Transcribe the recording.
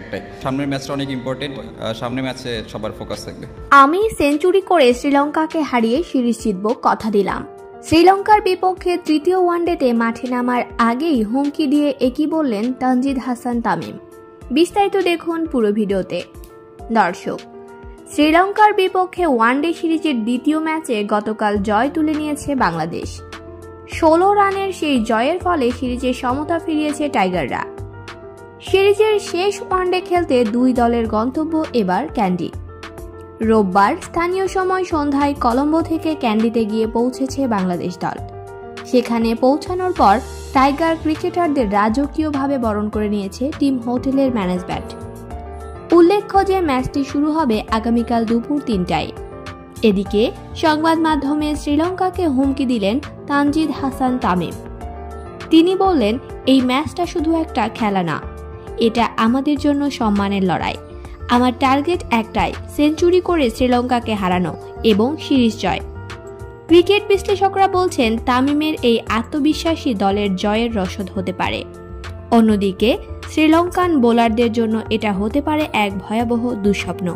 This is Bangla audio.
একটাই, সামনের ম্যাচটা অনেক ইম্পর্টেন্ট, সামনের ম্যাচে সবার ফোকাস থাকবে। আমি সেঞ্চুরি করে শ্রীলঙ্কাকে হারিয়ে সিরিজ জিতব কথা দিলাম। শ্রীলঙ্কার বিপক্ষে তৃতীয় ওয়ানডেতে মাঠে নামার আগেই হুমকি দিয়ে একই বললেন তানজিদ হাসান তামিম। বিস্তারিত দেখুন পুরো ভিডিওতে। দর্শক, শ্রীলঙ্কার বিপক্ষে ওয়ানডে সিরিজের দ্বিতীয় ম্যাচে গতকাল জয় তুলে নিয়েছে বাংলাদেশ। 16 রানের সেই জয়ের ফলে সিরিজে সমতা ফিরিয়েছে টাইগাররা। সিরিজের শেষ ওয়ানডে খেলতে দুই দলের গন্তব্য এবার ক্যান্ডি। রোববার স্থানীয় সময় সন্ধ্যায় কলম্বো থেকে ক্যান্ডিতে গিয়ে পৌঁছেছে বাংলাদেশ দল। সেখানে পৌঁছানোর পর টাইগার ক্রিকেটারদের রাজকীয়ভাবে বরণ করে নিয়েছে টিম হোটেলের ম্যানেজমেন্ট। উল্লেখ্য যে ম্যাচটি শুরু হবে আগামীকাল দুপুর 3টায়। এদিকে সংবাদ মাধ্যমে শ্রীলঙ্কাকে হুমকি দিলেন তানজিদ হাসান তামিম। তিনি বললেন, এই ম্যাচটা শুধু একটা খেলা না, এটা আমাদের জন্য সম্মানের লড়াই। আমার টার্গেট একটাই, সেঞ্চুরি করে শ্রীলঙ্কাকে হারানো এবং সিরিজ জয়। ক্রিকেট বিশ্লেষকরা বলছেন তামিমের এই আত্মবিশ্বাসী দলের জয়ের রসদ হতে পারে। অন্যদিকে শ্রীলঙ্কান বোলারদের জন্য এটা হতে পারে এক ভয়াবহ দুঃস্বপ্ন।